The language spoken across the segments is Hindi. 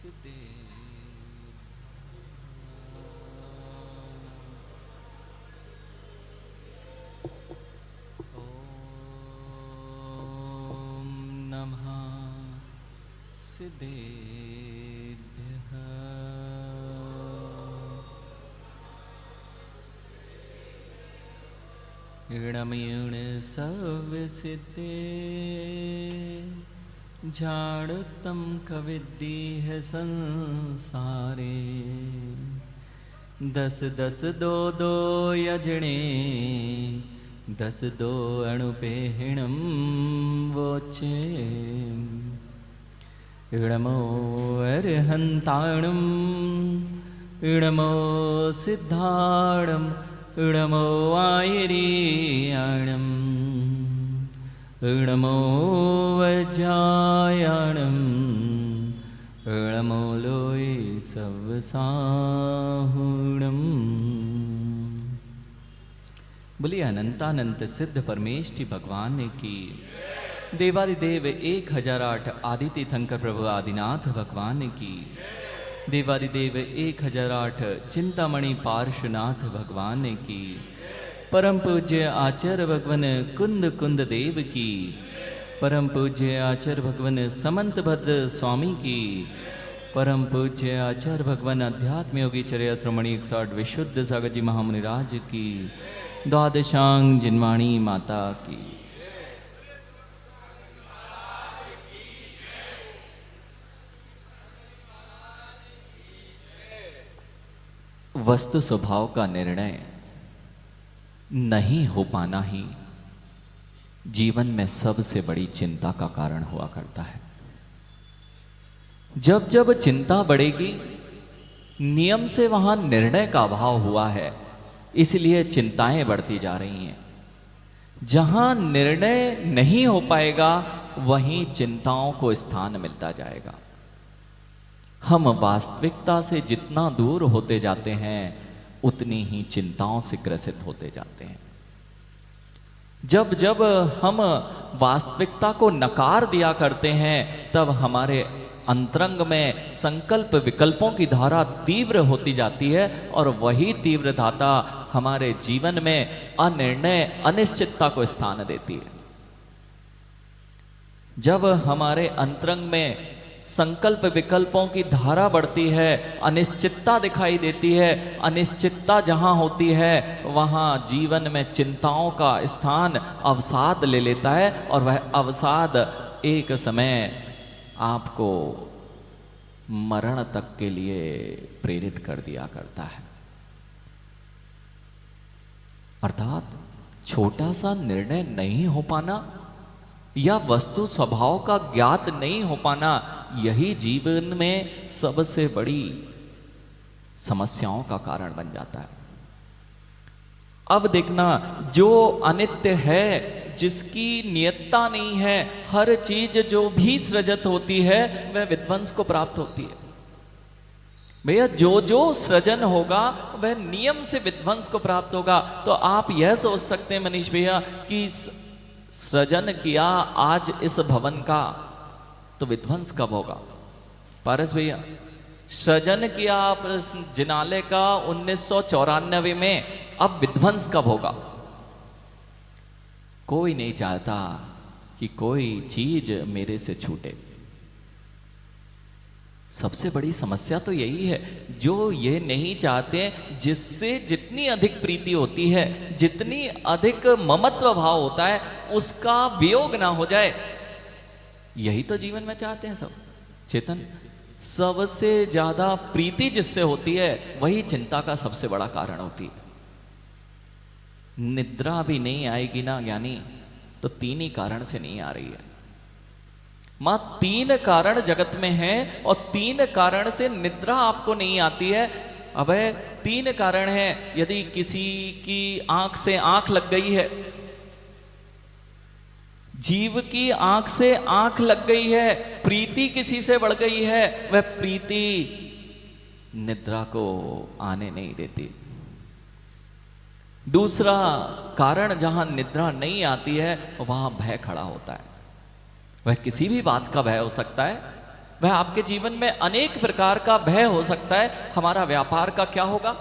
ॐ नमः सिद्धेभ्यः। ईणमीण सवसिद्धे झाड़तम कविद्येह संसारे। दस दस दो दो यजणे दस दो अणुपेहिणं वोचे। इणमो अर्हन्ताणम् इणमो सिद्धाणम् इणमो आयरीयाणम् इणमो वज्रायाणम् इणमो लोय सवसाहुणम्। बोलिए अनंतानंत सिद्ध परमेष्टि भगवान की। देवादिदेव 1008 आदि तीर्थंकर प्रभु आदिनाथ भगवान की। देवादिदेव 1008 चिंतामणि पार्श्वनाथ भगवान की। परम पूज्य आचार्य भगवान कुंद कुंद देव की। परम पूज्य आचार्य भगवान समंतभद्र स्वामी की। परम पूज्य आचार्य भगवान अध्यात्म योगी चर्या श्रमणी 108 विशुद्ध सागर जी महामुनिराज की। द्वादशांग जिनवाणी माता की। वस्तु स्वभाव का निर्णय नहीं हो पाना ही जीवन में सबसे बड़ी चिंता का कारण हुआ करता है। जब जब चिंता बढ़ेगी, नियम से वहां निर्णय का अभाव हुआ है, इसलिए चिंताएं बढ़ती जा रही हैं। जहां निर्णय नहीं हो पाएगा, वहीं चिंताओं को स्थान मिलता जाएगा। हम वास्तविकता से जितना दूर होते जाते हैं, उतनी ही चिंताओं से ग्रसित होते जाते हैं। जब जब हम वास्तविकता को नकार दिया करते हैं, तब हमारे अंतरंग में संकल्प विकल्पों की धारा तीव्र होती जाती है, और वही तीव्र धारा हमारे जीवन में अनिर्णय अनिश्चितता को स्थान देती है। जब हमारे अंतरंग में संकल्प विकल्पों की धारा बढ़ती है, अनिश्चितता दिखाई देती है, अनिश्चितता जहां होती है, वहां जीवन में चिंताओं का स्थान अवसाद ले लेता है, और वह अवसाद एक समय आपको मरण तक के लिए प्रेरित कर दिया करता है। अर्थात छोटा सा निर्णय नहीं हो पाना या वस्तु स्वभाव का ज्ञात नहीं हो पाना, यही जीवन में सबसे बड़ी समस्याओं का कारण बन जाता है। अब देखना, जो अनित्य है, जिसकी नियतता नहीं है, हर चीज जो भी सृजित होती है वह विध्वंस को प्राप्त होती है। भैया जो जो सृजन होगा वह नियम से विध्वंस को प्राप्त होगा। तो आप यह सोच सकते हैं मनीष भैया कि सृजन किया आज इस भवन का, तो विध्वंस कब होगा? पारस भैया, सृजन किया आप जिनालय का 1994 में, अब विध्वंस कब होगा? कोई नहीं चाहता कि कोई चीज मेरे से छूटे। सबसे बड़ी समस्या तो यही है, जो ये नहीं चाहते, जिससे जितनी अधिक प्रीति होती है, जितनी अधिक ममत्व भाव होता है, उसका वियोग ना हो जाए। यही तो जीवन में चाहते हैं सब। चेतन, सबसे ज्यादा प्रीति जिससे होती है, वही चिंता का सबसे बड़ा कारण होती है। निद्रा भी नहीं आएगी ना ज्ञानी, तो 3 ही कारण से नहीं आ रही है। मां 3 कारण जगत में हैं, और 3 कारण से निद्रा आपको नहीं आती है। अब 3 कारण हैं। यदि किसी की आंख से आंख लग गई है, जीव की आंख से आंख लग गई है, प्रीति किसी से बढ़ गई है, वह प्रीति निद्रा को आने नहीं देती। दूसरा कारण, जहां निद्रा नहीं आती है, वहां भय खड़ा होता है। वह किसी भी बात का भय हो सकता है। वह आपके जीवन में अनेक प्रकार का भय हो सकता है। हमारा व्यापार का क्या होगा,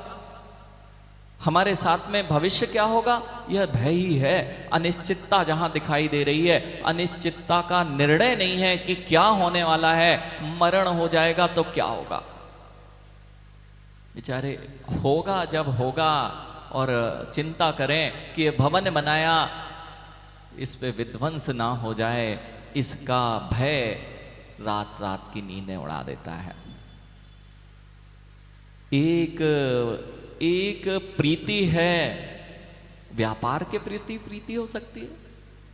हमारे साथ में भविष्य क्या होगा, यह भय ही है। अनिश्चितता जहां दिखाई दे रही है, अनिश्चितता का निर्णय नहीं है कि क्या होने वाला है, मरण हो जाएगा तो क्या होगा। बेचारे होगा जब होगा, और चिंता करें कि ये भवन बनाया इस पे विध्वंस ना हो जाए, इसका भय रात रात की नींदें उड़ा देता है। एक प्रीति है, व्यापार के प्रति प्रीति हो सकती है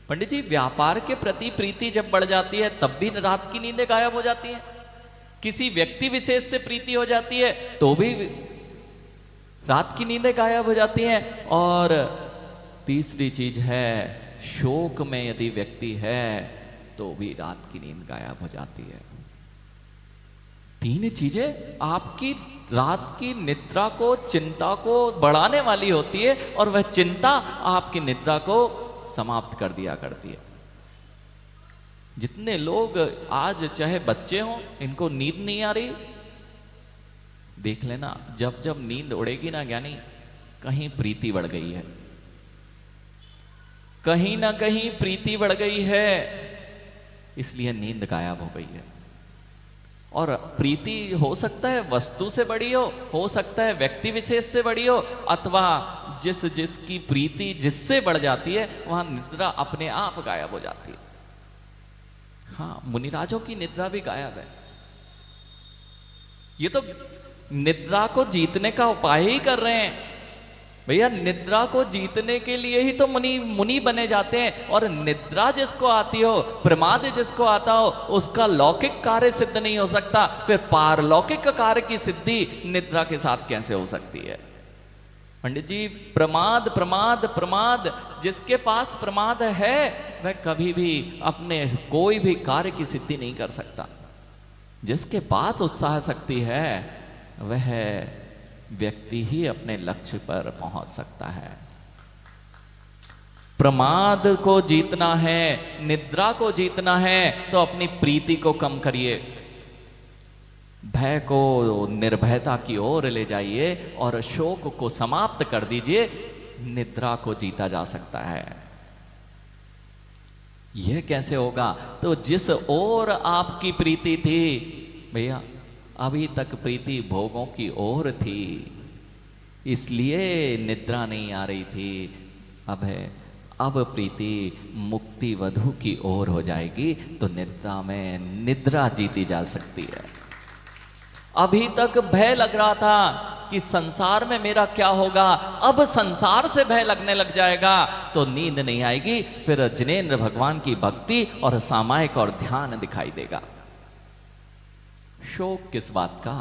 पंडित जी। व्यापार के प्रति प्रीति जब बढ़ जाती है तब भी रात की नींदें गायब हो जाती हैं। किसी व्यक्ति विशेष से प्रीति हो जाती है तो भी रात की नींदें गायब हो जाती हैं। और तीसरी चीज है, शोक में यदि व्यक्ति है तो भी रात की नींद गायब हो जाती है। तीन चीजें आपकी रात की निद्रा को, चिंता को बढ़ाने वाली होती है, और वह चिंता आपकी निद्रा को समाप्त कर दिया करती है। जितने लोग आज चाहे बच्चे हों, इनको नींद नहीं आ रही, देख लेना जब जब नींद उड़ेगी ना ज्ञानी, कहीं प्रीति बढ़ गई है, कहीं ना कहीं प्रीति बढ़ गई है, इसलिए नींद गायब हो गई है। और प्रीति हो सकता है वस्तु से बड़ी हो सकता है व्यक्ति विशेष से बड़ी हो, अथवा जिसकी प्रीति जिससे बढ़ जाती है वहां निद्रा अपने आप गायब हो जाती है। हाँ, मुनिराजों की निद्रा भी गायब है। ये तो निद्रा को जीतने का उपाय ही कर रहे हैं भैया। निद्रा को जीतने के लिए ही तो मुनि बने जाते हैं। और निद्रा जिसको आती हो, प्रमाद जिसको आता हो, उसका लौकिक कार्य सिद्ध नहीं हो सकता, फिर पारलौकिक कार्य की सिद्धि निद्रा के साथ कैसे हो सकती है पंडित जी। प्रमाद प्रमाद प्रमाद, जिसके पास प्रमाद है वह कभी भी अपने कोई भी कार्य की सिद्धि नहीं कर सकता। जिसके पास उत्साह शक्ति है वह व्यक्ति ही अपने लक्ष्य पर पहुंच सकता है। प्रमाद को जीतना है, निद्रा को जीतना है, तो अपनी प्रीति को कम करिए, भय को निर्भयता की ओर ले जाइए और शोक को समाप्त कर दीजिए। निद्रा को जीता जा सकता है। यह कैसे होगा? तो जिस ओर आपकी प्रीति थी भैया, अभी तक प्रीति भोगों की ओर थी, इसलिए निद्रा नहीं आ रही थी। अब प्रीति मुक्ति वधु की ओर हो जाएगी तो निद्रा में निद्रा जीती जा सकती है। अभी तक भय लग रहा था कि संसार में मेरा क्या होगा, अब संसार से भय लगने लग जाएगा तो नींद नहीं आएगी। फिर जिनेंद्र भगवान की भक्ति और सामायिक और ध्यान दिखाई देगा। शोक किस बात का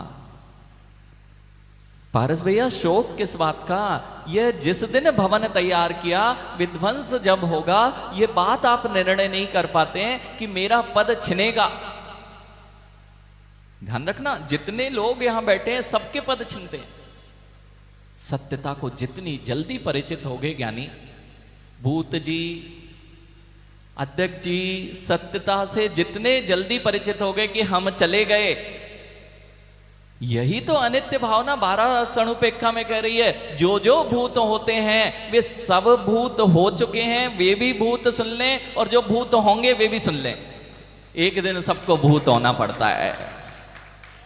पारस भैया, शोक किस बात का? यह जिस दिन भवन तैयार किया, विध्वंस जब होगा, यह बात आप निर्णय नहीं कर पाते हैं कि मेरा पद छिनेगा। ध्यान रखना, जितने लोग यहां बैठे हैं सबके पद छिनते हैं। सत्यता को जितनी जल्दी परिचित होगे ज्ञानी, भूत जी, अध्यक्ष जी, सत्यता से जितने जल्दी परिचित हो गए कि हम चले गए, यही तो अनित्य भावना 12 सणुपेक्षा में कह रही है। जो जो भूत होते हैं वे सब भूत हो चुके हैं, वे भी भूत सुन लें, और जो भूत होंगे वे भी सुन लें। एक दिन सबको भूत होना पड़ता है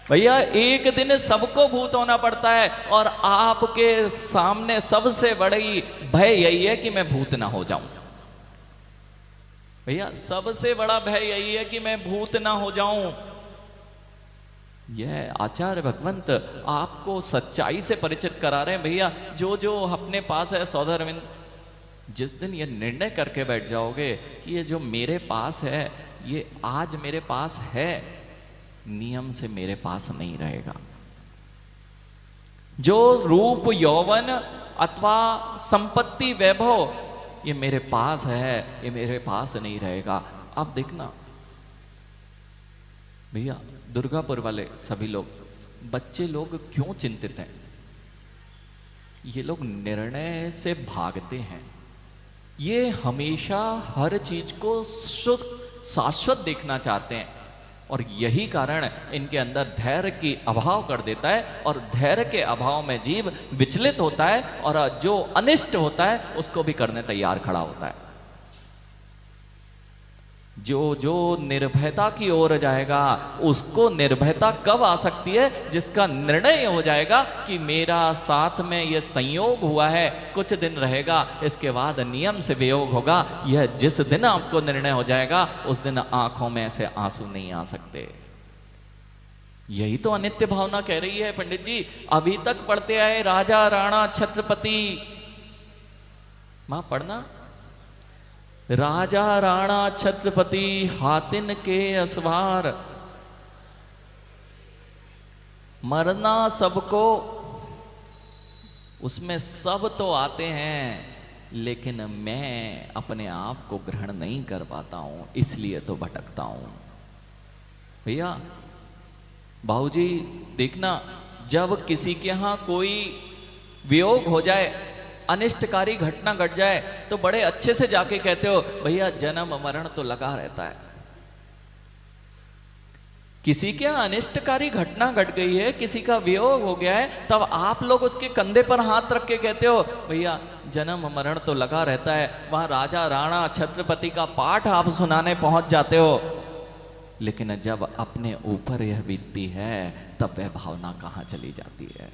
भैया, एक दिन सबको भूत होना पड़ता है। और आपके सामने सबसे बड़ी भय यही है कि मैं भूत ना हो जाऊं भैया, सबसे बड़ा भय यही है कि मैं भूत ना हो जाऊं। यह आचार्य भगवंत आपको सच्चाई से परिचित करा रहे हैं भैया। जो जो अपने पास है सौदरविंद, जिस दिन ये निर्णय करके बैठ जाओगे कि ये जो मेरे पास है, ये आज मेरे पास है, नियम से मेरे पास नहीं रहेगा। जो रूप यौवन अथवा संपत्ति वैभव ये मेरे पास है, ये मेरे पास नहीं रहेगा। अब देखना भैया, दुर्गापुर वाले सभी लोग, बच्चे लोग क्यों चिंतित हैं? ये लोग निर्णय से भागते हैं। ये हमेशा हर चीज को शाश्वत देखना चाहते हैं। और यही कारण इनके अंदर धैर्य की अभाव कर देता है, और धैर्य के अभाव में जीव विचलित होता है, और जो अनिष्ट होता है उसको भी करने तैयार खड़ा होता है। जो जो निर्भयता की ओर जाएगा उसको निर्भयता कब आ सकती है? जिसका निर्णय हो जाएगा कि मेरा साथ में ये संयोग हुआ है, कुछ दिन रहेगा, इसके बाद नियम से वियोग होगा। यह जिस दिन आपको निर्णय हो जाएगा उस दिन आंखों में ऐसे आंसू नहीं आ सकते। यही तो अनित्य भावना कह रही है पंडित जी। अभी तक पढ़ते आए राजा राणा छत्रपति, मां पढ़ना, राजा राणा छत्रपति हातिन के असवार, मरना सबको, उसमें सब तो आते हैं लेकिन मैं अपने आप को ग्रहण नहीं कर पाता हूं, इसलिए तो भटकता हूं। भैया बाबूजी देखना, जब किसी के यहां कोई वियोग हो जाए, अनिष्टकारी घटना घट जाए, तो बड़े अच्छे से जाके कहते हो भैया जन्म मरण तो लगा रहता है। किसी के अनिष्टकारी घटना घट गई है, किसी का वियोग हो गया है, तब आप लोग उसके कंधे पर हाथ रख के कहते हो भैया जन्म मरण तो लगा रहता है। वहां राजा राणा छत्रपति का पाठ आप सुनाने पहुंच जाते हो, लेकिन जब अपने ऊपर यह बीतती है तब वह भावना कहां चली जाती है?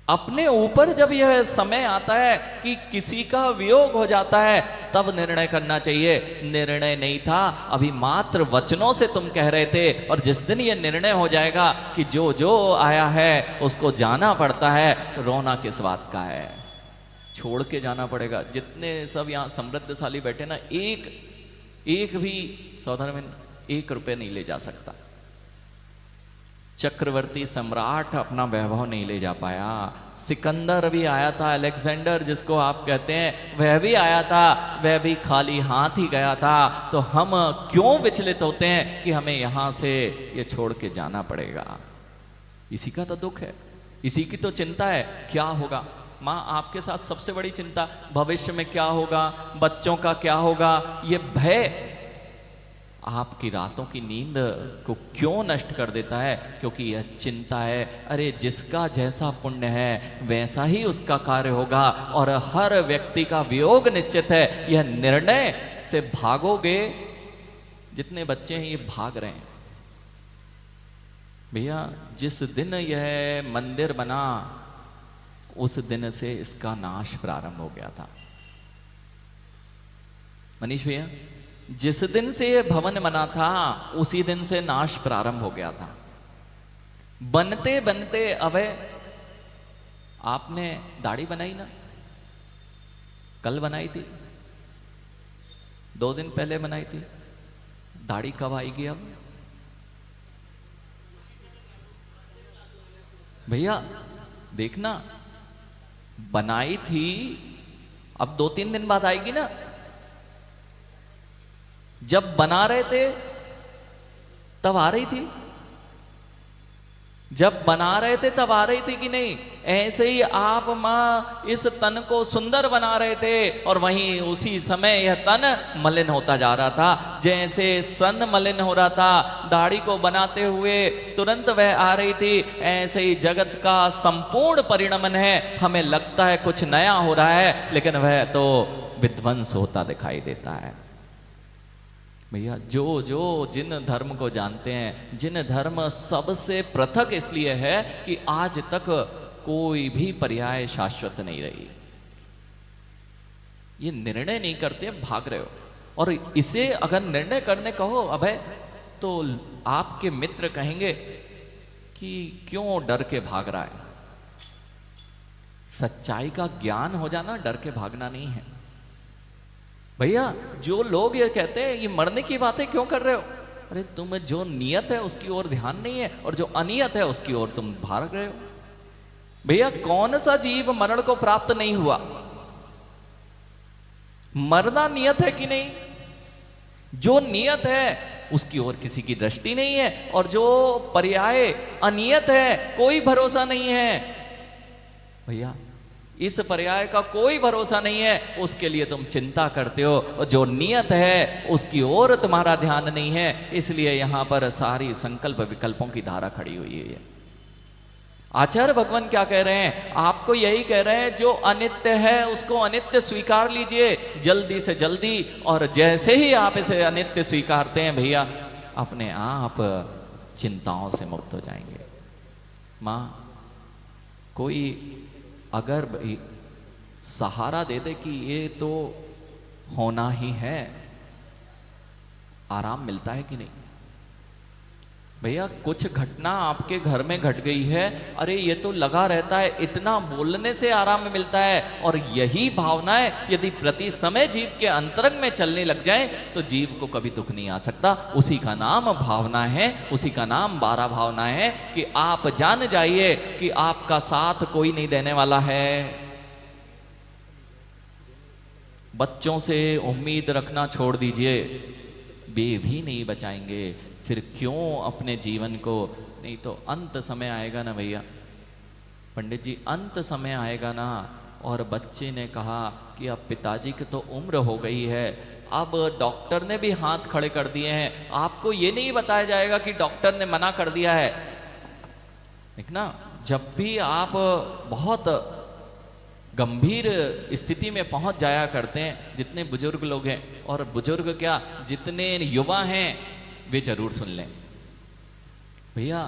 अपने ऊपर जब यह समय आता है कि किसी का वियोग हो जाता है, तब निर्णय करना चाहिए। निर्णय नहीं था, अभी मात्र वचनों से तुम कह रहे थे, और जिस दिन यह निर्णय हो जाएगा कि जो जो आया है उसको जाना पड़ता है, रोना किस बात का है? छोड़ के जाना पड़ेगा। जितने सब यहाँ समृद्धशाली बैठे ना, एक भी सौधर में 1 रुपये नहीं ले जा सकता। चक्रवर्ती सम्राट अपना वैभव नहीं ले जा पाया। सिकंदर भी आया था, अलेक्जेंडर जिसको आप कहते हैं, वह भी आया था, वह भी खाली हाथ ही गया था। तो हम क्यों विचलित होते हैं कि हमें यहाँ से ये छोड़ के जाना पड़ेगा? इसी का तो दुख है, इसी की तो चिंता है। क्या होगा माँ, आपके साथ सबसे बड़ी चिंता भविष्य में क्या होगा, बच्चों का क्या होगा। ये भय आपकी रातों की नींद को क्यों नष्ट कर देता है? क्योंकि यह चिंता है। अरे जिसका जैसा पुण्य है वैसा ही उसका कार्य होगा, और हर व्यक्ति का वियोग निश्चित है। यह निर्णय से भागोगे। जितने बच्चे हैं ये भाग रहे हैं। भैया जिस दिन यह मंदिर बना उस दिन से इसका नाश प्रारंभ हो गया था। मनीष भैया, जिस दिन से यह भवन बना था उसी दिन से नाश प्रारंभ हो गया था। बनते बनते अभय, आपने दाढ़ी बनाई ना? कल बनाई थी, 2 दिन पहले बनाई थी। दाढ़ी कब आएगी अब? भैया देखना, बनाई थी, अब 2-3 दिन बाद आएगी ना। जब बना रहे थे तब आ रही थी, जब बना रहे थे तब आ रही थी कि नहीं? ऐसे ही आप माँ इस तन को सुंदर बना रहे थे, और वहीं उसी समय यह तन मलिन होता जा रहा था। जैसे सन मलिन हो रहा था, दाढ़ी को बनाते हुए तुरंत वह आ रही थी। ऐसे ही जगत का संपूर्ण परिणमन है। हमें लगता है कुछ नया हो रहा है, लेकिन वह तो विध्वंस होता दिखाई देता है। भैया जो जो जिन धर्म को जानते हैं, जिन धर्म सबसे पृथक इसलिए है कि आज तक कोई भी पर्याय शाश्वत नहीं रही। ये निर्णय नहीं करते, भाग रहे हो। और इसे अगर निर्णय करने कहो अभय, तो आपके मित्र कहेंगे कि क्यों डर के भाग रहा है। सच्चाई का ज्ञान हो जाना डर के भागना नहीं है। भैया जो लोग ये कहते हैं ये मरने की बातें क्यों कर रहे हो, अरे तुम जो नियत है उसकी ओर ध्यान नहीं है, और जो अनियत है उसकी ओर तुम भाग रहे हो। भैया कौन सा जीव मरण को प्राप्त नहीं हुआ? मरना नियत है कि नहीं? जो नियत है उसकी ओर किसी की दृष्टि नहीं है, और जो पर्याय अनियत है कोई भरोसा नहीं है। भैया इस पर्याय का कोई भरोसा नहीं है, उसके लिए तुम चिंता करते हो, और जो नियत है उसकी ओर तुम्हारा ध्यान नहीं है, इसलिए यहां पर सारी संकल्प विकल्पों की धारा खड़ी हुई है। आचार्य भगवान क्या कह रहे हैं? आपको यही कह रहे हैं, जो अनित्य है उसको अनित्य स्वीकार लीजिए जल्दी से जल्दी, और जैसे ही आप इसे अनित्य स्वीकारते हैं भैया, अपने आप चिंताओं से मुक्त हो जाएंगे। माँ कोई अगर भाई सहारा दे दे कि ये तो होना ही है, आराम मिलता है कि नहीं? भैया कुछ घटना आपके घर में घट गई है, अरे ये तो लगा रहता है, इतना बोलने से आराम मिलता है। और यही भावनाएं यदि प्रति समय जीव के अंतरंग में चलने लग जाए तो जीव को कभी दुख नहीं आ सकता। उसी का नाम भावना है, उसी का नाम 12 भावना है कि आप जान जाइए कि आपका साथ कोई नहीं देने वाला है। बच्चों से उम्मीद रखना छोड़ दीजिए, वे भी नहीं बचाएंगे, फिर क्यों अपने जीवन को, नहीं तो अंत समय आएगा ना भैया, पंडित जी अंत समय आएगा ना, और बच्चे ने कहा कि अब पिताजी की तो उम्र हो गई है, अब डॉक्टर ने भी हाथ खड़े कर दिए हैं, आपको ये नहीं बताया जाएगा कि डॉक्टर ने मना कर दिया है। ठीक ना, जब भी आप बहुत गंभीर स्थिति में पहुंच जाया करते हैं, जितने बुजुर्ग लोग हैं, और बुजुर्ग क्या जितने युवा हैं वे जरूर सुन लें भैया,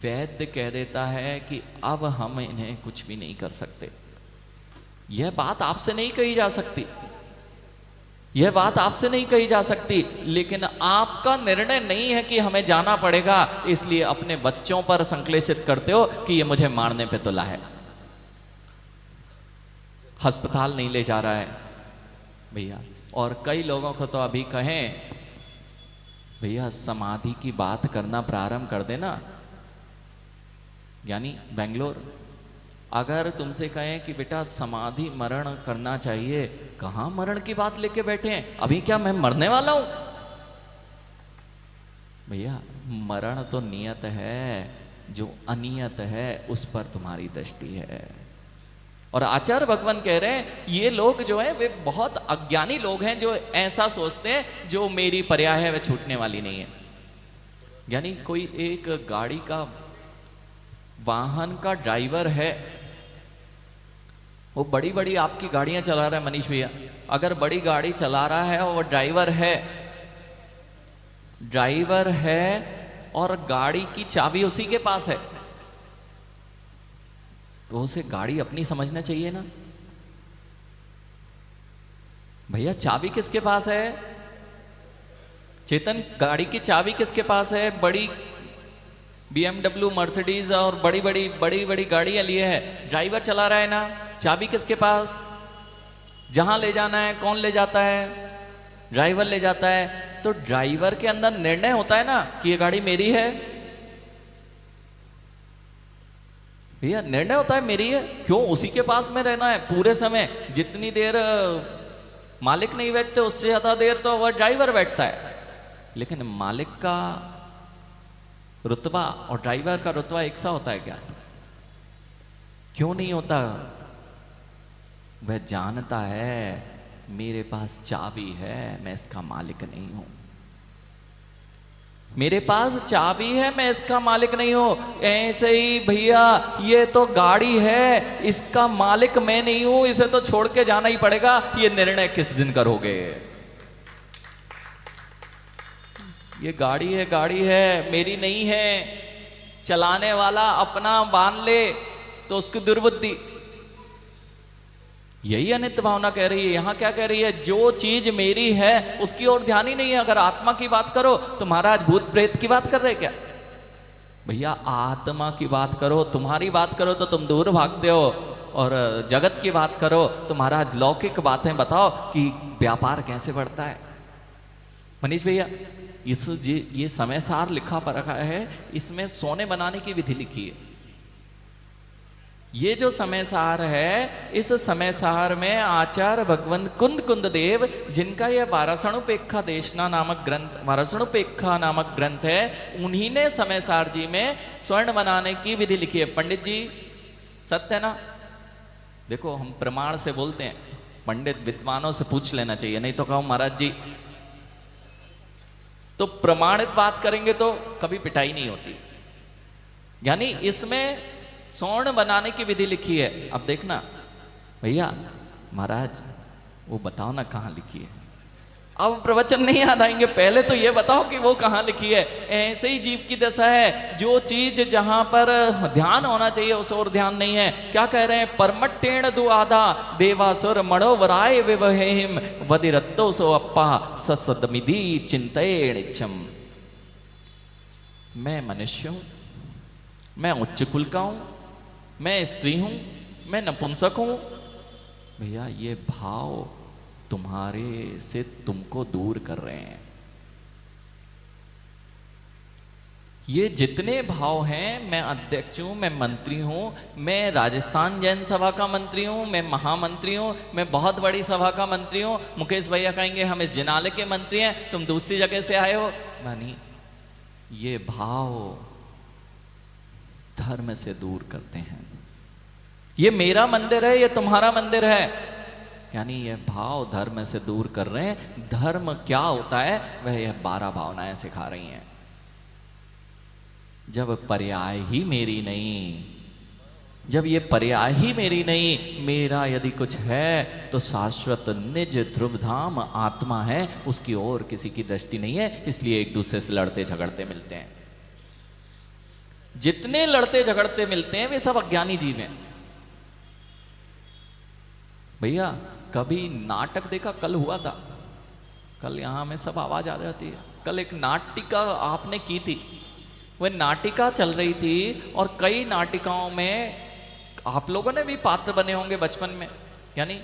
वैद्य कह देता है कि अब हम इन्हें कुछ भी नहीं कर सकते। यह बात आपसे नहीं कही जा सकती, यह बात आपसे नहीं कही जा सकती, लेकिन आपका निर्णय नहीं है कि हमें जाना पड़ेगा, इसलिए अपने बच्चों पर संश्लेषित करते हो कि ये मुझे मारने पे तुला है, अस्पताल नहीं ले जा रहा है भैया। और कई लोगों को तो अभी कहें भैया समाधि की बात करना प्रारंभ कर देना, यानी बेंगलोर, अगर तुमसे कहें कि बेटा समाधि मरण करना चाहिए, कहाँ मरण की बात लेके बैठे हैं, अभी क्या मैं मरने वाला हूं? भैया मरण तो नियत है, जो अनियत है उस पर तुम्हारी दृष्टि है। और आचार्य भगवान कह रहे हैं ये लोग जो है वे बहुत अज्ञानी लोग हैं, जो ऐसा सोचते हैं जो मेरी पर्याय है वह छूटने वाली नहीं है। यानी कोई एक गाड़ी का, वाहन का ड्राइवर है, वो बड़ी बड़ी आपकी गाड़ियां चला रहा है मनीष भैया, अगर बड़ी गाड़ी चला रहा है और वो ड्राइवर है और गाड़ी की चाबी उसी के पास है, तो उसे गाड़ी अपनी समझना चाहिए ना भैया। चाबी किसके पास है चेतन? गाड़ी की चाबी किसके पास है? बड़ी BMW, मर्सिडीज और बड़ी बड़ी गाड़ियां लिए है, ड्राइवर चला रहा है ना, चाबी किसके पास? जहां ले जाना है कौन ले जाता है? ड्राइवर ले जाता है। तो ड्राइवर के अंदर निर्णय होता है ना कि ये गाड़ी मेरी है भैया, निर्णय होता है मेरी है, क्यों उसी के पास में रहना है पूरे समय, जितनी देर मालिक नहीं बैठते उससे ज्यादा देर तो वह ड्राइवर बैठता है। लेकिन मालिक का रुतबा और ड्राइवर का रुतबा एक सा होता है क्या? क्यों नहीं होता? वह जानता है मेरे पास चाबी है, मैं इसका मालिक नहीं हूं, मेरे पास चाबी है, मैं इसका मालिक नहीं हूं। ऐसे ही भैया ये तो गाड़ी है, इसका मालिक मैं नहीं हूं, इसे तो छोड़ के जाना ही पड़ेगा, ये निर्णय किस दिन करोगे? ये गाड़ी है मेरी नहीं है, चलाने वाला अपना बांध ले तो उसकी दुर्बुद्धि। यही अनित्य भावना कह रही है। यहां क्या कह रही है? जो चीज मेरी है उसकी ओर ध्यान ही नहीं है। अगर आत्मा की बात करो तो महाराज भूत प्रेत की बात कर रहे क्या भैया? आत्मा की बात करो, तुम्हारी बात करो तो तुम दूर भागते हो, और जगत की बात करो तो महाराज लौकिक बातें बताओ कि व्यापार कैसे बढ़ता है। मनीष भैया ये समय सार लिखा पर रखा है, इसमें सोने बनाने की विधि लिखी है। ये जो समय सार है, इस समय सार में आचार्य भगवंत कुंद देव, जिनका यह वारासणुपेक्षा देशना नामक ग्रंथ, वारासणुपेक्षा नामक ग्रंथ है, उन्हीं ने समय सार जी में स्वर्ण बनाने की विधि लिखी है। पंडित जी सत्य है ना? देखो हम प्रमाण से बोलते हैं, पंडित विद्वानों से पूछ लेना चाहिए, नहीं तो कहो महाराज जी, तो प्रमाणित बात करेंगे तो कभी पिटाई नहीं होती। यानी इसमें स्वर्ण बनाने की विधि लिखी है। अब देखना भैया, महाराज वो बताओ ना कहाँ लिखी है। अब प्रवचन नहीं याद आएंगे, पहले तो ये बताओ कि वो कहाँ लिखी है। ऐसे ही जीव की दशा है, जो चीज जहां पर ध्यान होना चाहिए उस और ध्यान नहीं है। क्या कह रहे हैं, परमट्टेण दुआधा देवासुर मणोवराय विवहेम वदिरत्तो सो अप्पा ससदमिधि चिंतयेणिच्छम। मैं मनुष्य हूं, मैं उच्च कुल का हूं, मैं स्त्री हूं, मैं नपुंसक हूं। भैया ये भाव तुम्हारे से तुमको दूर कर रहे हैं। ये जितने भाव हैं, मैं अध्यक्ष हूं, मैं मंत्री हूं, मैं राजस्थान जैन सभा का मंत्री हूं, मैं महामंत्री हूं, मैं बहुत बड़ी सभा का मंत्री हूं। मुकेश भैया कहेंगे हम इस जिनाले के मंत्री हैं, तुम दूसरी जगह से आए हो। मानी ये भाव धर्म से दूर करते हैं। ये मेरा मंदिर है, ये तुम्हारा मंदिर है, यानी ये भाव धर्म से दूर कर रहे हैं। धर्म क्या होता है वह यह 12 भावनाएं सिखा रही हैं। जब पर्याय ही मेरी नहीं, जब ये पर्याय ही मेरी नहीं, मेरा यदि कुछ है तो शाश्वत निज ध्रुव धाम आत्मा है, उसकी और किसी की दृष्टि नहीं है। इसलिए एक दूसरे से लड़ते झगड़ते मिलते हैं। जितने लड़ते झगड़ते मिलते हैं वे सब अज्ञानी जीव हैं। भैया कभी नाटक देखा, कल हुआ था, कल यहां में सब आवाज आ जाती है। कल एक नाटिका आपने की थी, वह नाटिका चल रही थी और कई नाटिकाओं में आप लोगों ने भी पात्र बने होंगे बचपन में। यानी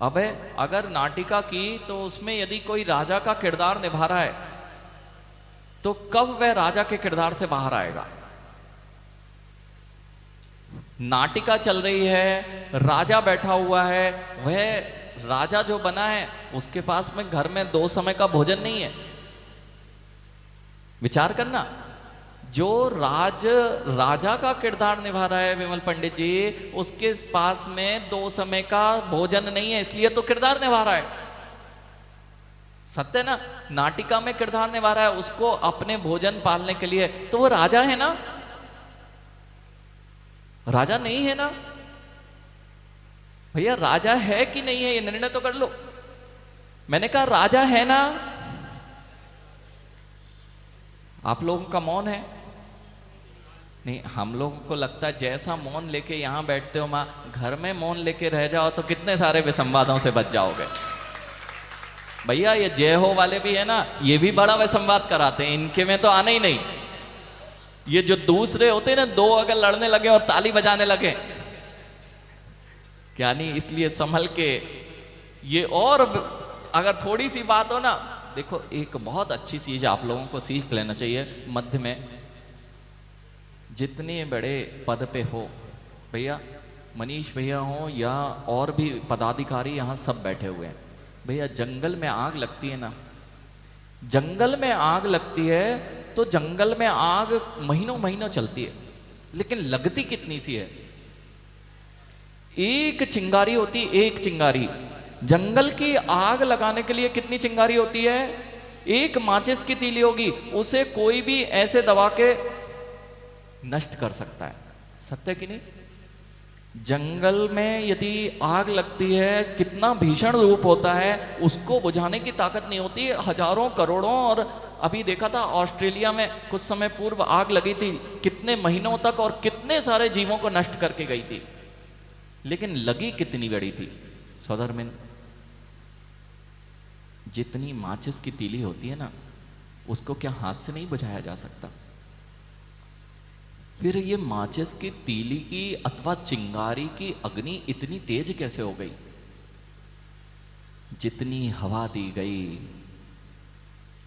अब अगर नाटिका की तो उसमें यदि कोई राजा का किरदार निभा रहा है तो कब वह राजा के किरदार से बाहर आएगा। नाटिका चल रही है, राजा बैठा हुआ है, वह राजा जो बना है उसके पास में घर में 2 समय का भोजन नहीं है। विचार करना, जो राजा का किरदार निभा रहा है विमल पंडित जी, उसके पास में 2 समय का भोजन नहीं है, इसलिए तो किरदार निभा रहा है। सत्य ना, नाटिका में किरदार निभा रहा है उसको अपने भोजन पालने के लिए, तो वो राजा है ना, राजा नहीं है ना। भैया राजा है कि नहीं है ये निर्णय तो कर लो। मैंने कहा राजा है ना। आप लोगों का मौन है नहीं, हम लोगों को लगता है जैसा मौन लेके यहां बैठते हो मां, घर में मौन लेके रह जाओ तो कितने सारे विसंवादों से बच जाओगे। भैया ये जय हो वाले भी है ना, ये भी बड़ा विसंवाद कराते हैं, इनके में तो आना ही नहीं। ये जो दूसरे होते हैं ना, 2 अगर लड़ने लगे और ताली बजाने लगे, क्या नहीं, इसलिए संभल के ये। और अगर थोड़ी सी बात हो ना, देखो एक बहुत अच्छी चीज आप लोगों को सीख लेना चाहिए। मध्य में जितने बड़े पद पे हो, भैया मनीष भैया हो या और भी पदाधिकारी यहाँ सब बैठे हुए हैं, भैया जंगल में आग लगती है ना, जंगल में आग लगती है तो जंगल में आग महीनों महीनों चलती है, लेकिन लगती कितनी सी है। एक चिंगारी होती, एक चिंगारी। जंगल की आग लगाने के लिए कितनी चिंगारी होती है? एक माचिस की तीली होगी, उसे कोई भी ऐसे दबा के नष्ट कर सकता है। सत्य कि नहीं? जंगल में यदि आग लगती है कितना भीषण रूप होता है, उसको बुझाने की ताकत नहीं होती। हजारों करोड़ों, और अभी देखा था ऑस्ट्रेलिया में कुछ समय पूर्व आग लगी थी, कितने महीनों तक और कितने सारे जीवों को नष्ट करके गई थी, लेकिन लगी कितनी बड़ी थी सौधर्मिन। जितनी माचिस की तीली होती है ना, उसको क्या हाथ से नहीं बुझाया जा सकता? फिर ये माचिस की तीली की अथवा चिंगारी की अग्नि इतनी तेज कैसे हो गई? जितनी हवा दी गई,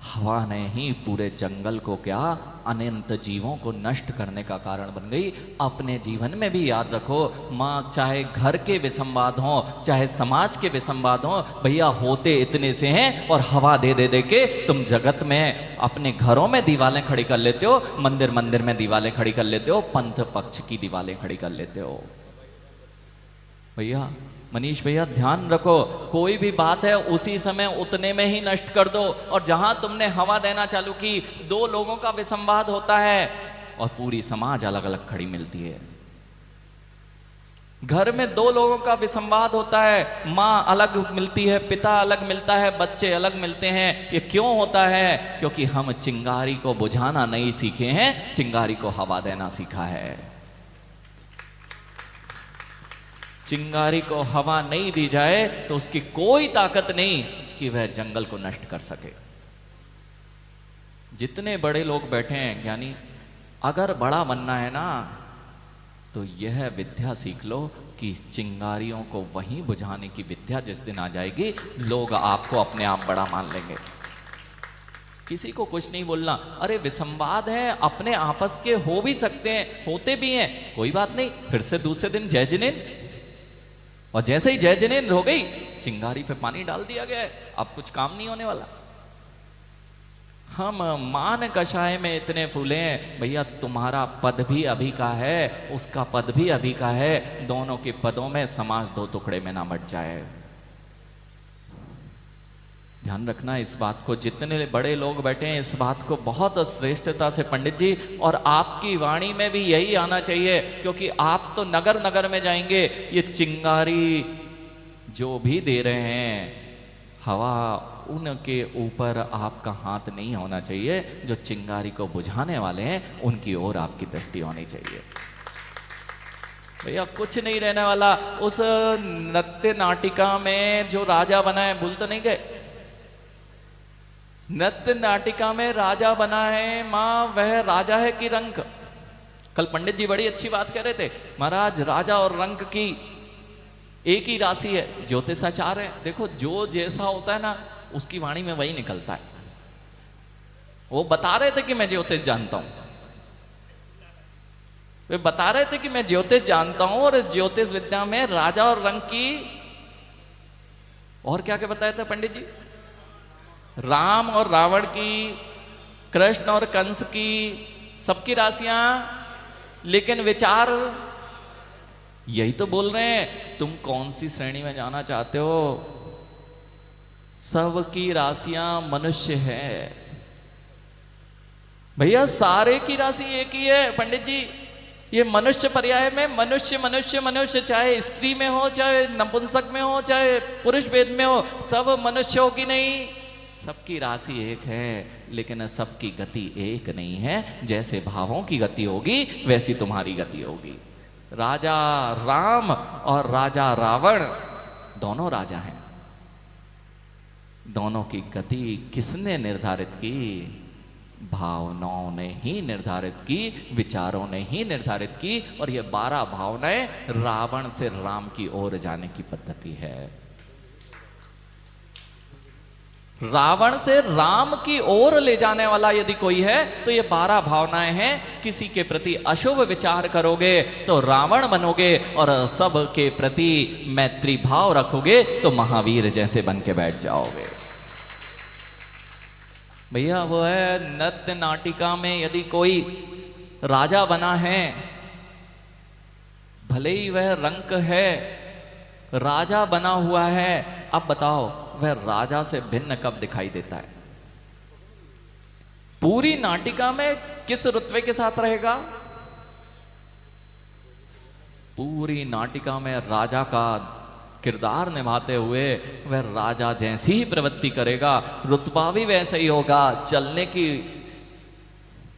हवा ने ही पूरे जंगल को क्या, अनंत जीवों को नष्ट करने का कारण बन गई। अपने जीवन में भी याद रखो माँ, चाहे घर के विसंवाद हो, चाहे समाज के विसंवाद हो, भैया होते इतने से हैं, और हवा दे दे दे के तुम जगत में अपने घरों में दीवारें खड़ी कर लेते हो, मंदिर मंदिर में दीवारें खड़ी कर लेते हो, पंथ पक्ष की दीवारें खड़ी कर लेते हो। भैया मनीष भैया ध्यान रखो, कोई भी बात है उसी समय उतने में ही नष्ट कर दो। और जहां तुमने हवा देना चालू की, दो लोगों का विसंवाद होता है और पूरी समाज अलग अलग खड़ी मिलती है। घर में दो लोगों का विसंवाद होता है, माँ अलग मिलती है, पिता अलग मिलता है, बच्चे अलग मिलते हैं। ये क्यों होता है? क्योंकि हम चिंगारी को बुझाना नहीं सीखे हैं, चिंगारी को हवा देना सीखा है। चिंगारी को हवा नहीं दी जाए तो उसकी कोई ताकत नहीं कि वह जंगल को नष्ट कर सके। जितने बड़े लोग बैठे हैं ज्ञानी, अगर बड़ा बनना है ना तो यह विद्या सीख लो कि चिंगारियों को वहीं बुझाने की विद्या जिस दिन आ जाएगी, लोग आपको अपने आप बड़ा मान लेंगे। किसी को कुछ नहीं बोलना। अरे विसंवाद है, अपने आपस के हो भी सकते हैं, होते भी हैं, कोई बात नहीं। फिर से दूसरे दिन जय जिनेन्द्र, और जैसे ही जय जिनेन्द्र हो गई, चिंगारी पे पानी डाल दिया गया है, अब कुछ काम नहीं होने वाला। हम मान कषाय में इतने फूले हैं, भैया तुम्हारा पद भी अभी का है, उसका पद भी अभी का है। दोनों के पदों में समाज दो टुकड़े में ना बट जाए। ध्यान रखना इस बात को। जितने बड़े लोग बैठे हैं इस बात को बहुत श्रेष्ठता से पंडित जी, और आपकी वाणी में भी यही आना चाहिए, क्योंकि आप तो नगर नगर में जाएंगे। ये चिंगारी जो भी दे रहे हैं हवा, उनके ऊपर आपका हाथ नहीं होना चाहिए। जो चिंगारी को बुझाने वाले हैं उनकी ओर आपकी दृष्टि होनी चाहिए। भैया कुछ नहीं रहने वाला। उस नृत्य नाटिका में जो राजा बना है, भूल तो नहीं गए? नृत्य नाटिका में राजा बना है माँ, वह राजा है कि रंक? कल पंडित जी बड़ी अच्छी बात कह रहे थे, महाराज राजा और रंक की एक ही राशि है, ज्योतिषाचार है। देखो जो जैसा होता है ना, उसकी वाणी में वही निकलता है। वो बता रहे थे कि मैं ज्योतिष जानता हूं, वे बता रहे थे कि मैं ज्योतिष जानता हूं, और इस ज्योतिष विद्या में राजा और रंक की, और क्या क्या बताया था पंडित जी? राम और रावण की, कृष्ण और कंस की, सबकी राशियां, लेकिन विचार यही तो बोल रहे हैं। तुम कौन सी श्रेणी में जाना चाहते हो? सबकी राशियां मनुष्य है भैया, सारे की राशि एक ही है पंडित जी। ये मनुष्य पर्याय में मनुष्य मनुष्य मनुष्य, चाहे स्त्री में हो, चाहे नपुंसक में हो, चाहे पुरुष भेद में हो, सब मनुष्य हो कि नहीं? सबकी राशि एक है, लेकिन सबकी गति एक नहीं है। जैसे भावों की गति होगी वैसी तुम्हारी गति होगी। राजा राम और राजा रावण दोनों राजा हैं। दोनों की गति किसने निर्धारित की? भावनाओं ने ही निर्धारित की, विचारों ने ही निर्धारित की। और ये 12 भावनाएं रावण से राम की ओर जाने की पद्धति है। रावण से राम की ओर ले जाने वाला यदि कोई है तो ये 12 भावनाएं हैं। किसी के प्रति अशुभ विचार करोगे तो रावण बनोगे, और सब के प्रति मैत्री भाव रखोगे तो महावीर जैसे बन के बैठ जाओगे। भैया वो है नृत्य नाटिका में यदि कोई राजा बना है, भले ही वह रंक है, राजा बना हुआ है, अब बताओ वह राजा से भिन्न कब दिखाई देता है? पूरी नाटिका में किस रुतबे के साथ रहेगा? पूरी नाटिका में राजा का किरदार निभाते हुए वह राजा जैसी ही प्रवृत्ति करेगा, रुतबा भी वैसा ही होगा, चलने की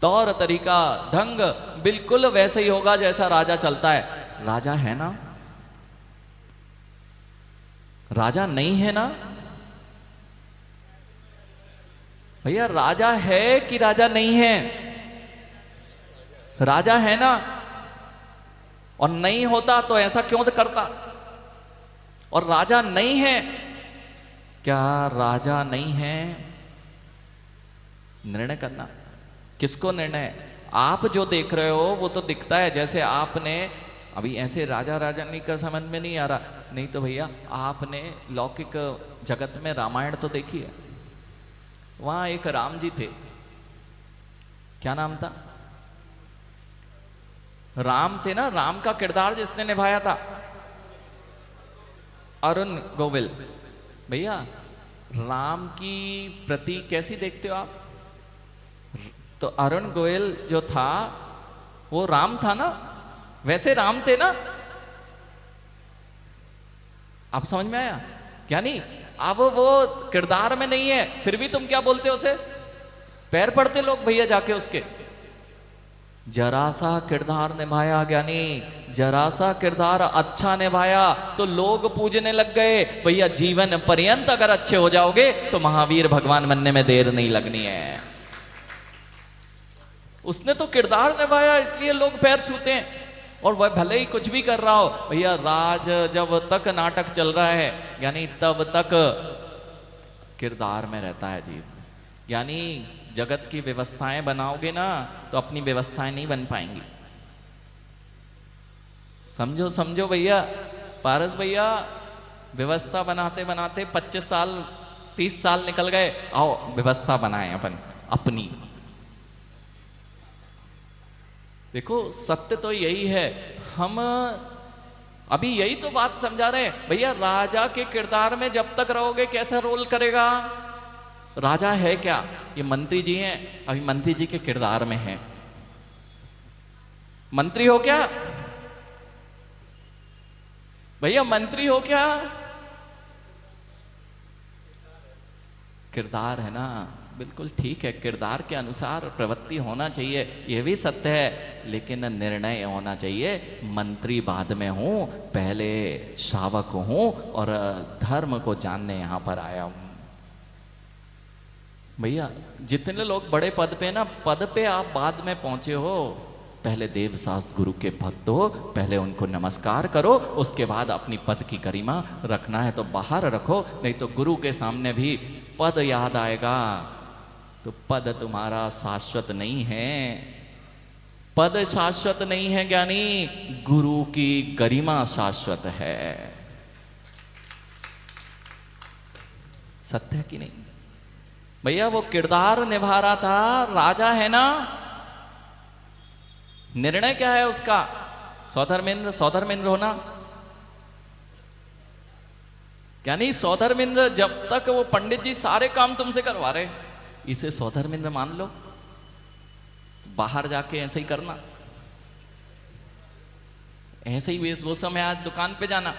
तौर तरीका ढंग बिल्कुल वैसे ही होगा जैसा राजा चलता है। राजा है ना? राजा नहीं है ना? भैया राजा है कि राजा नहीं है? राजा है ना? और नहीं होता तो ऐसा क्यों करता? और राजा नहीं है, क्या राजा नहीं है? निर्णय करना। किसको निर्णय? आप जो देख रहे हो वो तो दिखता है। जैसे आपने अभी ऐसे राजा राजानी का समझ में नहीं आ रहा, नहीं तो भैया आपने लौकिक जगत में रामायण तो देखी है। वहां एक राम जी थे, क्या नाम था? राम थे ना? राम का किरदार जिसने निभाया था अरुण गोविल भैया, राम की प्रति कैसी देखते हो आप? तो अरुण गोयल जो था वो राम था ना, वैसे राम थे ना? आप समझ में आया? यानी अब वो किरदार में नहीं है, फिर भी तुम क्या बोलते हो उसे? पैर पड़ते लोग भैया जाके उसके। जरा सा किरदार निभाया ज्ञानी, जरा सा किरदार अच्छा निभाया तो लोग पूजने लग गए। भैया जीवन पर्यंत अगर अच्छे हो जाओगे तो महावीर भगवान बनने में देर नहीं लगनी है। उसने तो किरदार निभाया इसलिए लोग पैर छूते हैं, और वह भले ही कुछ भी कर रहा हो। भैया राज जब तक नाटक चल रहा है यानी तब तक किरदार में रहता है जीव। यानी जगत की व्यवस्थाएं बनाओगे ना तो अपनी व्यवस्थाएं नहीं बन पाएंगी। समझो समझो भैया, पारस भैया, व्यवस्था बनाते बनाते 25 साल 30 साल निकल गए। आओ व्यवस्था बनाएं अपन अपनी। देखो सत्य तो यही है, हम अभी यही तो बात समझा रहे हैं। भैया राजा के किरदार में जब तक रहोगे कैसा रोल करेगा? राजा है क्या? ये मंत्री जी हैं, अभी मंत्री जी के किरदार में हैं। मंत्री हो क्या भैया? मंत्री हो क्या? किरदार है ना, बिल्कुल ठीक है। किरदार के अनुसार प्रवृत्ति होना चाहिए, यह भी सत्य है, लेकिन निर्णय होना चाहिए मंत्री बाद में हूं, पहले शावक हूं और धर्म को जानने यहां पर आया हूं। भैया जितने लोग बड़े पद पे ना, पद पे आप बाद में पहुंचे हो, पहले देव शास्त्र गुरु के भक्त हो, पहले उनको नमस्कार करो, उसके बाद अपनी पद की गरिमा रखना है तो बाहर रखो, नहीं तो गुरु के सामने भी पद याद आएगा तो पद तुम्हारा शाश्वत नहीं है। पद शाश्वत नहीं है ज्ञानी, गुरु की गरिमा शाश्वत है। सत्य है कि नहीं भैया? वो किरदार निभा रहा था, राजा है ना। निर्णय क्या है उसका? सौधर्मेंद्र, सौधर्मेंद्र होना। यानी सौधर्मेंद्र, जब तक वो पंडित जी सारे काम तुमसे करवा रहे, इसे सौधर्मेंद्र मान लो, तो बाहर जाके ऐसे ही करना, ऐसे ही वेशभूषा में आज दुकान पे जाना,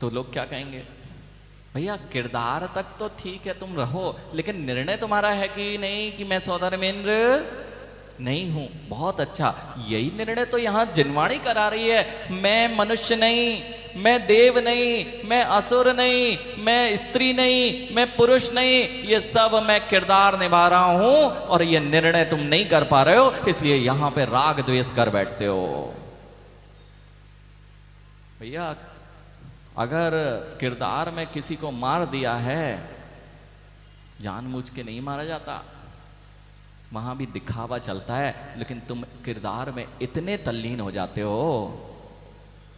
तो लोग क्या कहेंगे? भैया किरदार तक तो ठीक है तुम रहो, लेकिन निर्णय तुम्हारा है कि नहीं कि मैं सौधर्मेंद्र नहीं हूं। बहुत अच्छा, यही निर्णय तो यहां जिनवाणी करा रही है। मैं मनुष्य नहीं, मैं देव नहीं, मैं असुर नहीं, मैं स्त्री नहीं, मैं पुरुष नहीं, ये सब मैं किरदार निभा रहा हूं और ये निर्णय तुम नहीं कर पा रहे हो, इसलिए यहां पे राग द्वेष कर बैठते हो। भैया अगर किरदार में किसी को मार दिया है, जानबूझ के नहीं मारा जाता, वहां भी दिखावा चलता है, लेकिन तुम किरदार में इतने तल्लीन हो जाते हो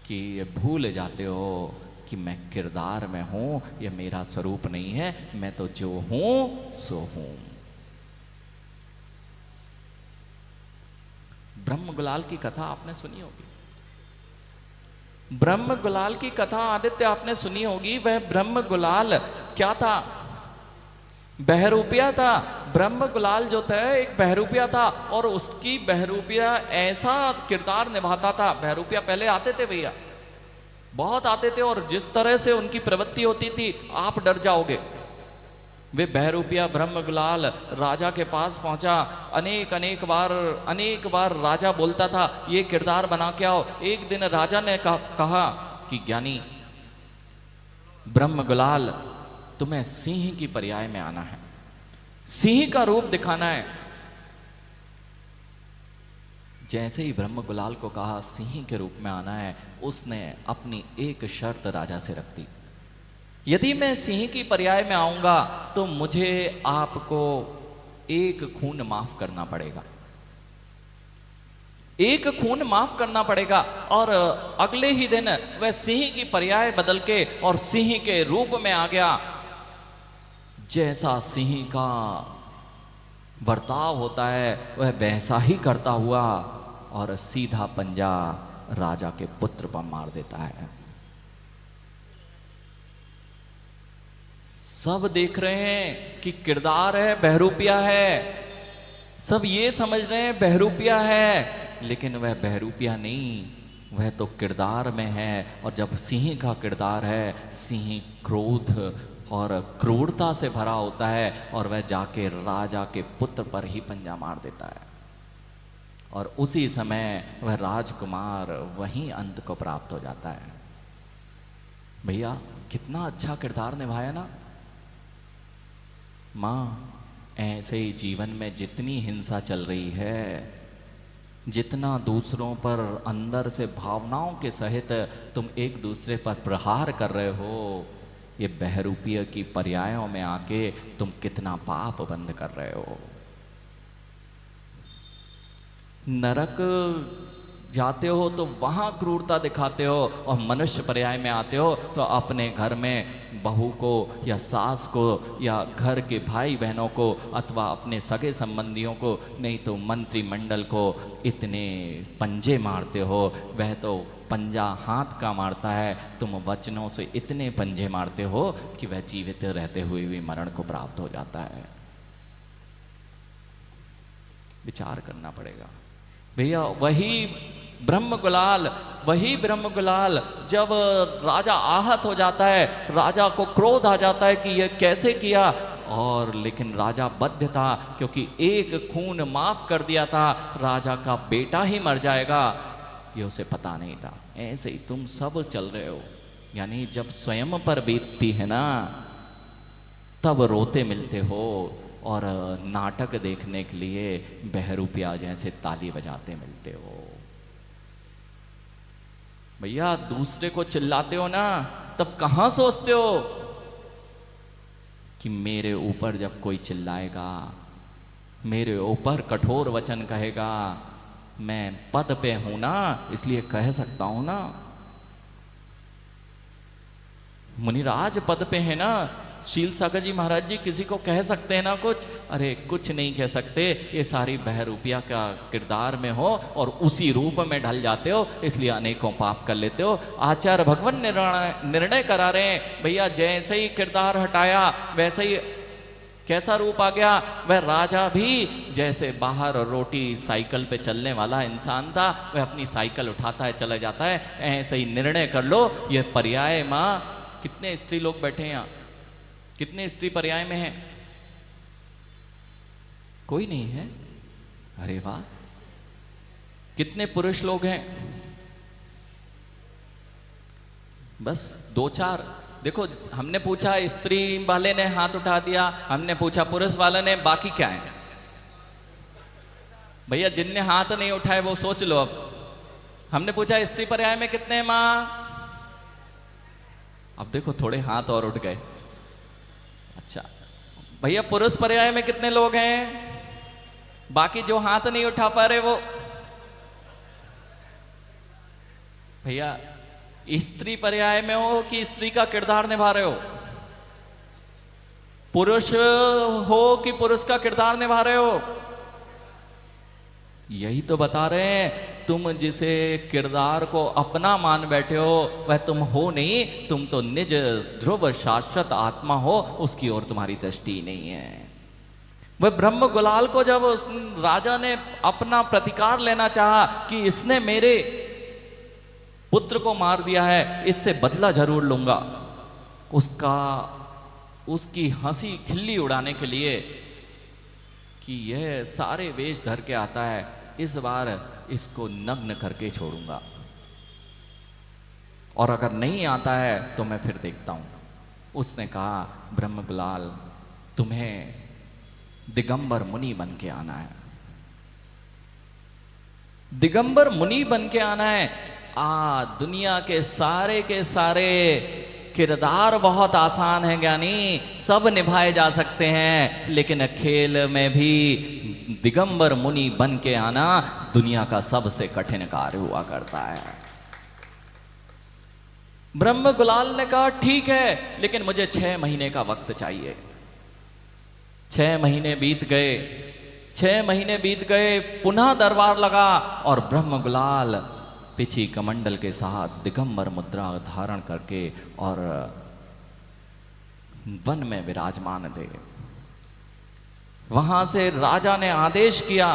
कि ये भूल जाते हो कि मैं किरदार में हूं, ये मेरा स्वरूप नहीं है, मैं तो जो हूं सो हूं। ब्रह्म गुलाल की कथा आपने सुनी होगी। ब्रह्म गुलाल की कथा आदित्य आपने सुनी होगी। वह ब्रह्म गुलाल क्या था? बहरूपिया था। ब्रह्म गुलाल जो था एक बहरूपिया था, और उसकी बहरूपिया ऐसा किरदार निभाता था। बहरूपिया पहले आते थे भैया, बहुत आते थे, और जिस तरह से उनकी प्रवृत्ति होती थी आप डर जाओगे। वे बहरूपिया ब्रह्म गुलाल राजा के पास पहुंचा, अनेक बार राजा बोलता था ये किरदार बना के आओ। एक दिन राजा ने कहा कि ज्ञानी ब्रह्म गुलाल, तुम्हें सिंह की पर्याय में आना है, सिंह का रूप दिखाना है। जैसे ही ब्रह्म गुलाल को कहा सिंह के रूप में आना है, उसने अपनी एक शर्त राजा से रख दी, यदि मैं सिंह की पर्याय में आऊंगा तो मुझे आपको एक खून माफ करना पड़ेगा, एक खून माफ करना पड़ेगा। और अगले ही दिन वह सिंह की पर्याय बदल के और सिंह के रूप में आ गया। जैसा सिंह का बर्ताव होता है वह वैसा ही करता हुआ और सीधा पंजा राजा के पुत्र पर मार देता है। सब देख रहे हैं कि किरदार है, बहरूपिया है, सब ये समझ रहे हैं बहरूपिया है, लेकिन वह बहरूपिया नहीं, वह तो किरदार में है। और जब सिंह का किरदार है, सिंह क्रोध और क्रूरता से भरा होता है और वह जाके राजा के पुत्र पर ही पंजा मार देता है। और उसी समय वह राजकुमार वहीं अंत को प्राप्त हो जाता है। भैया कितना अच्छा किरदार निभाया ना। माँ, ऐसे ही जीवन में जितनी हिंसा चल रही है, जितना दूसरों पर अंदर से भावनाओं के सहित तुम एक दूसरे पर प्रहार कर रहे हो, ये बहरूपीय की पर्यायों में आके तुम कितना पाप बंद कर रहे हो। नरक जाते हो तो वहाँ क्रूरता दिखाते हो, और मनुष्य पर्याय में आते हो तो अपने घर में बहू को या सास को या घर के भाई बहनों को अथवा अपने सगे संबंधियों को, नहीं तो मंत्रिमंडल को इतने पंजे मारते हो। वह तो पंजा हाथ का मारता है, तुम वचनों से इतने पंजे मारते हो कि वह जीवित रहते हुए भी मरण को प्राप्त हो जाता है। विचार करना पड़ेगा भैया। वही ब्रह्म गुलाल जब राजा आहत हो जाता है, राजा को क्रोध आ जाता है कि यह कैसे किया, और लेकिन राजा बद्ध था, क्योंकि एक खून माफ कर दिया था, राजा का बेटा ही मर जाएगा, ये उसे पता नहीं था। ऐसे ही तुम सब चल रहे हो, यानी जब स्वयं पर बीतती है ना, तब रोते मिलते हो, और नाटक देखने के लिए बहरूपिया जैसे ताली बजाते मिलते हो। भैया दूसरे को चिल्लाते हो ना, तब कहाँ सोचते हो कि मेरे ऊपर जब कोई चिल्लाएगा, मेरे ऊपर कठोर वचन कहेगा, मैं पद पे हूं ना, इसलिए कह सकता हूं ना। मुनिराज पद पे है ना, शील सागर जी महाराज जी किसी को कह सकते हैं ना कुछ? अरे कुछ नहीं कह सकते, ये सारी बहरूपिया का किरदार में हो और उसी रूप में ढल जाते हो, इसलिए अनेकों पाप कर लेते हो। आचार्य भगवान निर्णय करा रहे हैं भैया, जैसे ही किरदार हटाया वैसे ही कैसा रूप आ गया। वह राजा भी जैसे बाहर रोटी साइकिल पे चलने वाला इंसान था, वह अपनी साइकिल उठाता है चला जाता है। ऐसे ही निर्णय कर लो, ये पर्याय माँ। कितने स्त्री लोग बैठे हैं यहाँ? कितने स्त्री पर्याय में हैं? कोई नहीं है? अरे वाह। कितने पुरुष लोग हैं? बस दो चार। देखो, हमने पूछा, स्त्री वाले ने हाथ उठा दिया, हमने पूछा पुरुष वाले ने, बाकी क्या है? भैया जिनने हाथ नहीं उठाए वो सोच लो। अब हमने पूछा स्त्री पर्याय में कितने हैं मां? अब देखो थोड़े हाथ और उठ गए। अच्छा भैया पुरुष पर्याय में कितने लोग हैं? बाकी जो हाथ नहीं उठा पा रहे वो। भैया स्त्री पर्याय में हो कि स्त्री का किरदार निभा रहे हो? पुरुष हो कि पुरुष का किरदार निभा रहे हो? यही तो बता रहे हैं। तुम जिसे किरदार को अपना मान बैठे हो वह तुम हो नहीं, तुम तो निज ध्रुव शाश्वत आत्मा हो, उसकी ओर तुम्हारी दृष्टि नहीं है। वह ब्रह्म गुलाल को जब उस राजा ने अपना प्रतिकार लेना चाहा कि इसने मेरे पुत्र को मार दिया है, इससे बदला जरूर लूंगा, उसकी हंसी खिल्ली उड़ाने के लिए कि यह सारे वेश धर के आता है, इस बार इसको नग्न करके छोड़ूंगा, और अगर नहीं आता है तो मैं फिर देखता हूं। उसने कहा ब्रह्म गुलाल तुम्हें दिगंबर मुनि बन के आना है, दिगंबर मुनि बन के आना है। दुनिया के सारे किरदार बहुत आसान है ज्ञानी, सब निभाए जा सकते हैं, लेकिन खेल में भी दिगंबर मुनि बन के आना दुनिया का सबसे कठिन कार्य हुआ करता है। ब्रह्म गुलाल ने कहा ठीक है, लेकिन मुझे 6 महीने का वक्त चाहिए। 6 महीने बीत गए, 6 महीने बीत गए, पुनः दरबार लगा और ब्रह्म गुलाल पिछी कमंडल के साथ दिगंबर मुद्रा धारण करके और वन में विराजमान थे। वहां से राजा ने आदेश किया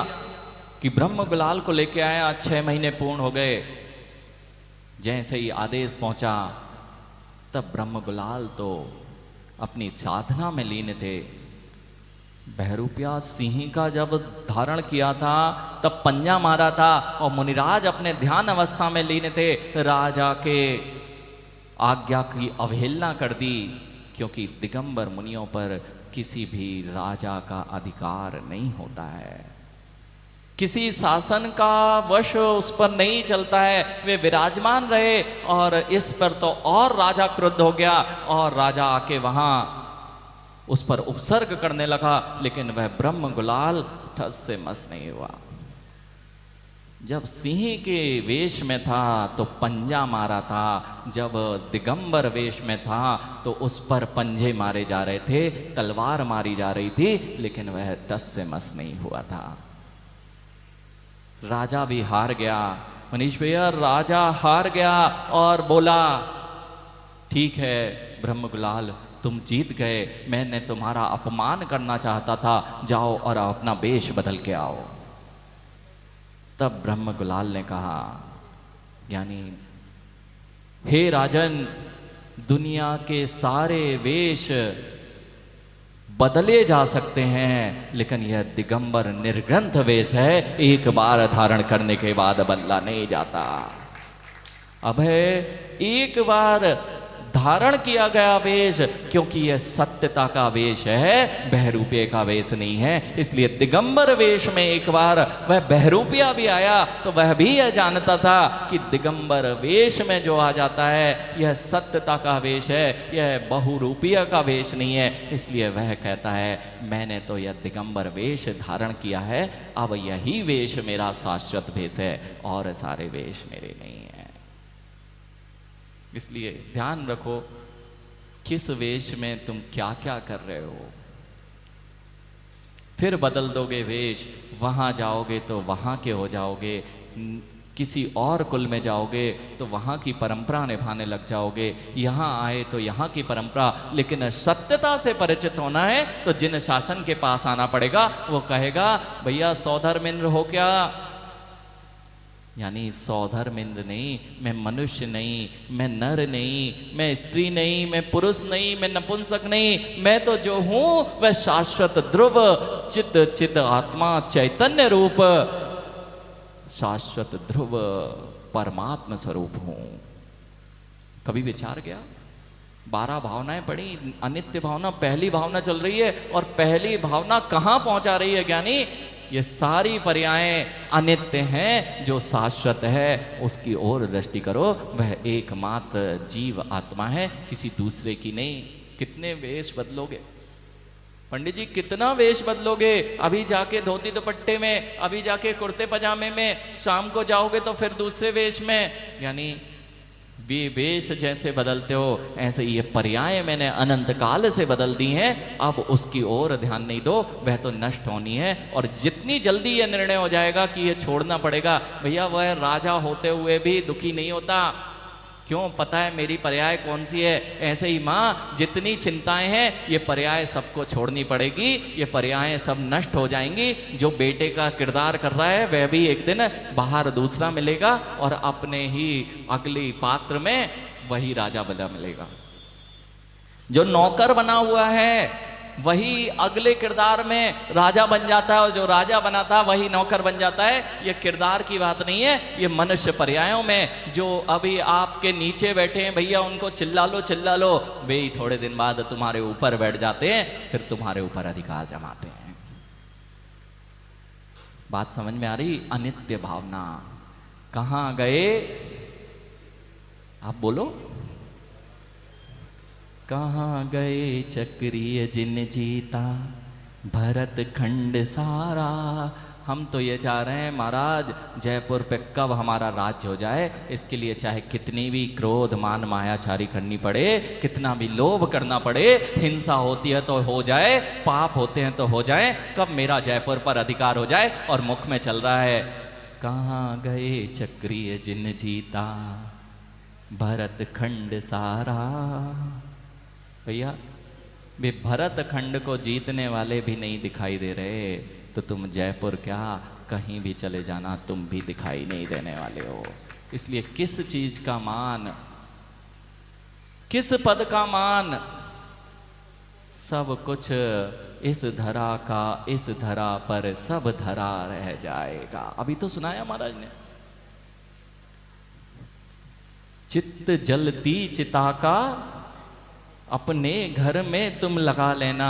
कि ब्रह्म गुलाल को लेके आया। 6 महीने पूर्ण हो गए। जैसे ही आदेश पहुंचा तब ब्रह्म गुलाल तो अपनी साधना में लीन थे। बहरूपिया सिंह का जब धारण किया था तब पंजा मारा था और मुनिराज अपने ध्यान अवस्था में लीन थे। राजा के आज्ञा की अवहेलना कर दी, क्योंकि दिगंबर मुनियों पर किसी भी राजा का अधिकार नहीं होता है, किसी शासन का वश उस पर नहीं चलता है। वे विराजमान रहे और इस पर तो और राजा क्रुद्ध हो गया और राजा आके वहां उस पर उपसर्ग करने लगा, लेकिन वह ब्रह्म गुलाल ठस से मस नहीं हुआ। जब सिंह के वेश में था तो पंजा मारा था, जब दिगंबर वेश में था तो उस पर पंजे मारे जा रहे थे, तलवार मारी जा रही थी, लेकिन वह टस से मस नहीं हुआ था। राजा भी हार गया। मनीष भैया, राजा हार गया और बोला, ठीक है ब्रह्म गुलाल, तुम जीत गए, मैंने तुम्हारा अपमान करना चाहता था, जाओ और अपना वेश बदल के आओ। तब ब्रह्म गुलाल ने कहा, यानी हे राजन, दुनिया के सारे वेश बदले जा सकते हैं, लेकिन यह दिगंबर निर्ग्रंथ वेश है, एक बार धारण करने के बाद बदला नहीं जाता। अब है एक बार धारण किया गया वेश, क्योंकि यह सत्यता का वेश है, बहरूपे का वेश नहीं है। इसलिए दिगंबर वेश में एक बार वह बहरूपिया भी आया तो वह भी यह जानता था कि दिगंबर वेश में जो आ जाता है यह सत्यता का वेश है, यह बहुरूपिया का वेश नहीं है। इसलिए वह कहता है, मैंने तो यह दिगंबर वेश धारण किया है, अब यही वेश मेरा शाश्वत वेश है और सारे वेश मेरे नहीं है। इसलिए ध्यान रखो, किस वेश में तुम क्या क्या कर रहे हो। फिर बदल दोगे वेश, वहां जाओगे तो वहां के हो जाओगे, किसी और कुल में जाओगे तो वहां की परंपरा निभाने लग जाओगे, यहां आए तो यहां की परंपरा। लेकिन सत्यता से परिचित होना है तो जिन शासन के पास आना पड़ेगा वो कहेगा, भैया सौधर्मिंद्र हो क्या, यानी सौधर्मिंद्र नहीं, मैं मनुष्य नहीं, मैं नर नहीं, मैं स्त्री नहीं, मैं पुरुष नहीं, मैं नपुंसक नहीं, मैं तो जो हूं वह शाश्वत ध्रुव चित चित आत्मा चैतन्य रूप शाश्वत ध्रुव परमात्म स्वरूप हूं। कभी विचार किया? 12 भावनाएं पड़ी, अनित्य भावना पहली भावना चल रही है और पहली भावना कहां पहुंचा रही है ज्ञानी? ये सारी पर्यायें अनित्य हैं, जो शाश्वत है उसकी ओर दृष्टि करो, वह एकमात्र जीव आत्मा है, किसी दूसरे की नहीं। कितने वेश बदलोगे पंडित जी, कितना वेश बदलोगे? अभी जाके धोती दुपट्टे में, अभी जाके कुर्ते पजामे में, शाम को जाओगे तो फिर दूसरे वेश में। यानी वे वेश जैसे बदलते हो ऐसे ये पर्याय मैंने अनंत काल से बदल दी हैं, अब उसकी ओर ध्यान नहीं दो, वह तो नष्ट होनी है। और जितनी जल्दी ये निर्णय हो जाएगा कि ये छोड़ना पड़ेगा, भैया वह राजा होते हुए भी दुखी नहीं होता। क्यों? पता है मेरी पर्याय कौन सी है। ऐसे ही माँ, जितनी चिंताएं हैं ये पर्याय सबको छोड़नी पड़ेगी, ये पर्याय सब नष्ट हो जाएंगी। जो बेटे का किरदार कर रहा है वह भी एक दिन बाहर दूसरा मिलेगा और अपने ही अगली पात्र में वही राजा बना मिलेगा। जो नौकर बना हुआ है वही अगले किरदार में राजा बन जाता है और जो राजा बना था वही नौकर बन जाता है। ये किरदार की बात नहीं है, ये मनुष्य पर्यायों में जो अभी आपके नीचे बैठे हैं भैया उनको चिल्ला लो, वे ही थोड़े दिन बाद तुम्हारे ऊपर बैठ जाते हैं, फिर तुम्हारे ऊपर अधिकार जमाते हैं। बात समझ में आ रही? अनित्य भावना कहां गए? आप बोलो, कहाँ गए चक्रीय जिन जीता भरत खंड सारा। हम तो ये चाह रहे हैं महाराज, जयपुर पे कब हमारा राज्य हो जाए, इसके लिए चाहे कितनी भी क्रोध मान मायाचारी करनी पड़े, कितना भी लोभ करना पड़े, हिंसा होती है तो हो जाए, पाप होते हैं तो हो जाए, कब मेरा जयपुर पर अधिकार हो जाए। और मुख में चल रहा है, कहाँ गए चक्रीय जिन जीता भरत खंड सारा। भैया वे भरत खंड को जीतने वाले भी नहीं दिखाई दे रहे, तो तुम जयपुर क्या कहीं भी चले जाना, तुम भी दिखाई नहीं देने वाले हो। इसलिए किस चीज का मान, किस पद का मान, सब कुछ इस धरा का, इस धरा पर सब धरा रह जाएगा। अभी तो सुनाया महाराज ने, चित्त जलती चिता का अपने घर में तुम लगा लेना,